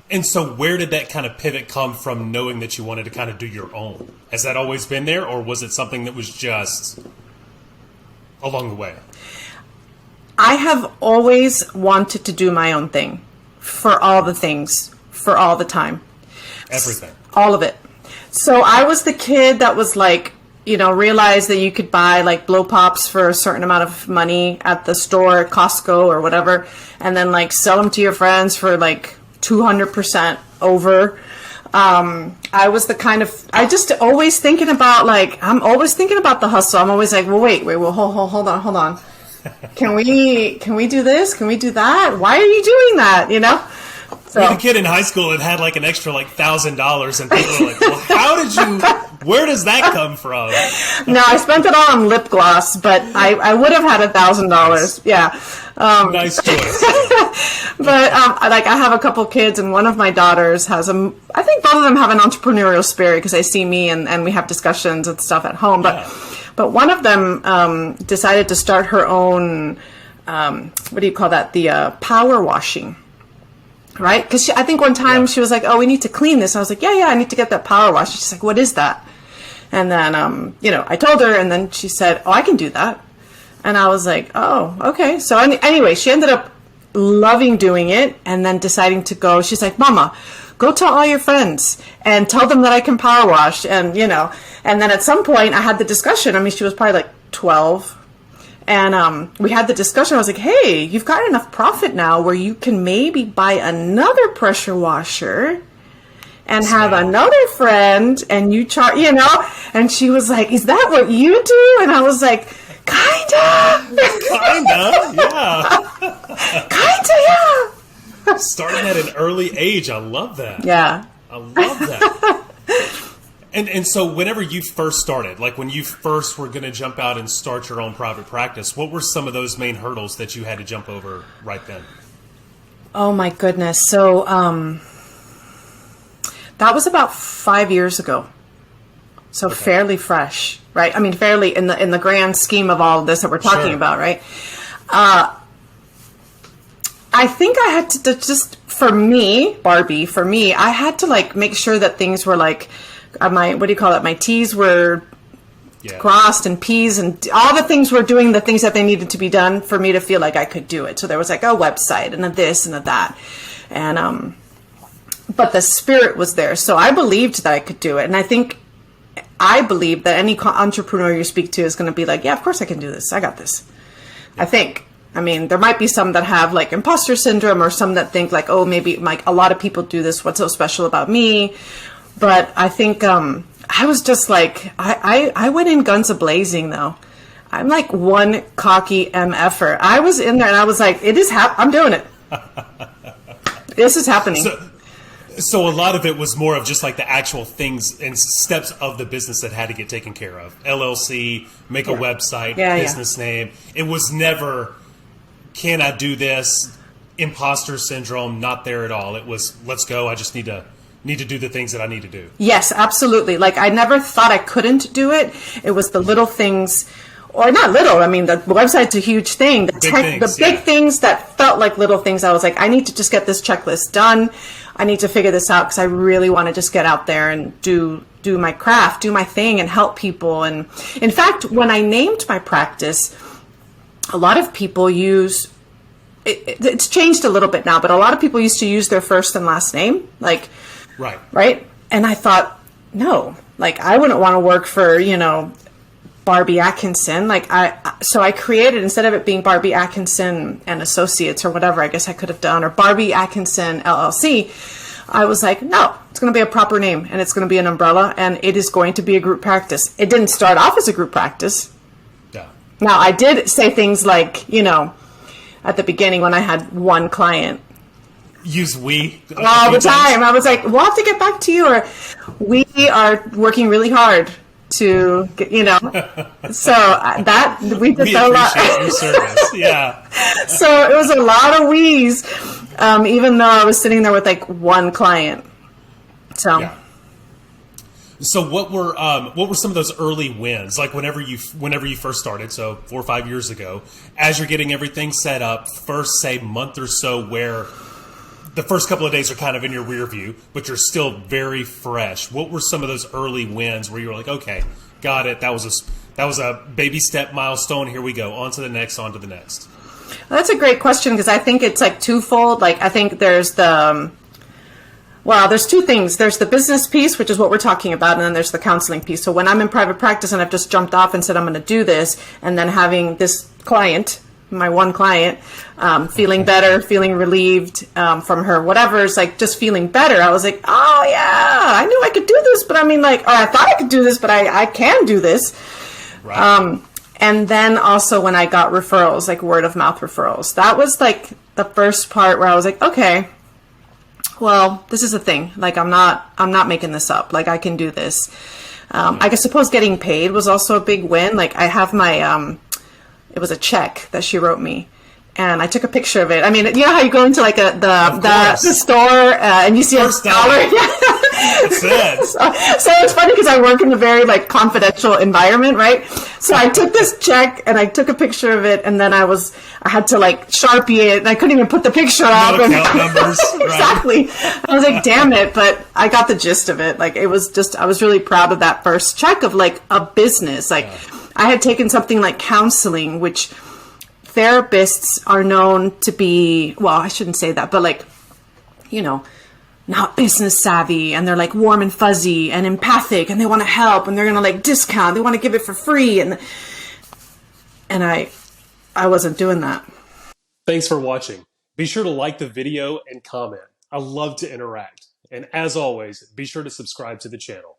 And so where did that kind of pivot come from, knowing that you wanted to kind of do your own? Has that always been there, or was it something that was just along the way? I have always wanted to do my own thing for all the things, for all the time. Everything. All of it. So I was the kid that was like, realized that you could buy like blow pops for a certain amount of money at the store, Costco or whatever, and then like sell them to your friends for like 200% over. I was the kind of, I just always thinking about like, I'm always thinking about the hustle. I'm always like, well, wait, hold on. Can we do this? Can we do that? Why are you doing that? So the kid in high school that had like an extra like $1,000, and people were like, well, where does that come from? No, I spent it all on lip gloss, but I would have had $1,000. Nice. Yeah. Nice choice. But like I have a couple kids, and one of my daughters has I think both of them have an entrepreneurial spirit, because they see me and we have discussions and stuff at home. But one of them decided to start her own, what do you call that? The power washing. Right? Because I think one time she was like, oh, we need to clean this. I was like, yeah, I need to get that power wash. She's like, what is that? And then, I told her, and then she said, oh, I can do that. And I was like, oh, okay. So anyway, she ended up loving doing it, and then deciding to go. She's like, Mama, go tell all your friends and tell them that I can power wash. And, and then at some point I had the discussion. I mean, she was probably like 12. And we had the discussion. I was like, hey, you've got enough profit now where you can maybe buy another pressure washer and have another friend, and you charge, And she was like, is that what you do? And I was like, kinda, yeah. Kinda, yeah. Starting at an early age. I love that. Yeah. I love that. And so whenever you first started, like when you first were going to jump out and start your own private practice, what were some of those main hurdles that you had to jump over right then? Oh my goodness. So that was about 5 years ago. So fairly fresh, right? I mean, fairly in the grand scheme of all of this that we're talking about, right? I think I had to just, for me, I had to like make sure that things were like, my T's were crossed, and P's, and all the things were doing the things that they needed to be done for me to feel like I could do it. So there was like a website and a this and a that. And, but the spirit was there. So I believed that I could do it. And I believe that any entrepreneur you speak to is going to be like, yeah, of course I can do this. I got this. Yeah. I think. I mean, there might be some that have like imposter syndrome, or some that think like, oh, maybe like a lot of people do this. What's so special about me? But I think I was just like, I went in guns a-blazing, though. I'm like one cocky MFer. I was in there and I was like, I'm doing it. This is happening. So a lot of it was more of just like the actual things and steps of the business that had to get taken care of. LLC, make a website, business name. It was never, can I do this? Imposter syndrome, not there at all. It was, let's go. I just need to do the things that I need to do. Yes, absolutely. Like I never thought I couldn't do it. It was the little things, or not little. I mean, the website's a huge thing. The big things that felt like little things. I was like, I need to just get this checklist done. I need to figure this out, because I really want to just get out there and do my craft, do my thing, and help people. And in fact, when I named my practice, a lot of people use, it's changed a little bit now, but a lot of people used to use their first and last name, like, right. And I thought, no, like I wouldn't want to work for, Barbie Atkinson. So I created, instead of it being Barbie Atkinson and Associates or whatever, I guess I could have done, or Barbie Atkinson LLC. I was like, no, it's going to be a proper name, and it's going to be an umbrella, and it is going to be a group practice. It didn't start off as a group practice. Yeah. Now I did say things like, at the beginning when I had one client, use we all the time. I was like, we'll have to get back to you, or we are working really hard to get, so that we did that a lot. Your service. Yeah. So it was a lot of we's, even though I was sitting there with like one client. So. Yeah. So what were some of those early wins? Like whenever you first started, so 4 or 5 years ago, as you're getting everything set up, first say month or so where the first couple of days are kind of in your rear view, but you're still very fresh. What were some of those early wins where you were like, okay, got it. That was a baby step milestone. Here we go. On to the next, on to the next. Well, that's a great question, because I think it's like twofold. Like, I think there's there's two things. There's the business piece, which is what we're talking about, and then there's the counseling piece. So when I'm in private practice and I've just jumped off and said I'm going to do this, and then having this client, my one client, feeling better, feeling relieved from her whatever's, like just feeling better, I was like, oh yeah, I knew I could do this, but I mean, like, or I thought I could do this, but I can do this. Right. And then also when I got referrals, like word of mouth referrals, that was like the first part where I was like, okay, well, this is a thing. Like, I'm not making this up. Like, I can do this. I suppose getting paid was also a big win. Like, I have my, it was a check that she wrote me, and I took a picture of it. I mean, you know how you go into like the store and you see First a dollar? So it's funny because I work in a very like confidential environment, right? So I took this check and I took a picture of it, and then I had to like Sharpie it, and I couldn't even put the picture up. Account numbers, exactly. Right. I was like, damn it, but I got the gist of it. Like, it was just, I was really proud of that first check of like a business. Like, I had taken something like counseling, which therapists are known to be, well, I shouldn't say that, but like, you know, not business savvy, and they're like warm and fuzzy and empathic, and they want to help, and they're going to like discount, they want to give it for free. And I wasn't doing that. Thanks for watching. Be sure to like the video and comment. I love to interact. And as always, be sure to subscribe to the channel.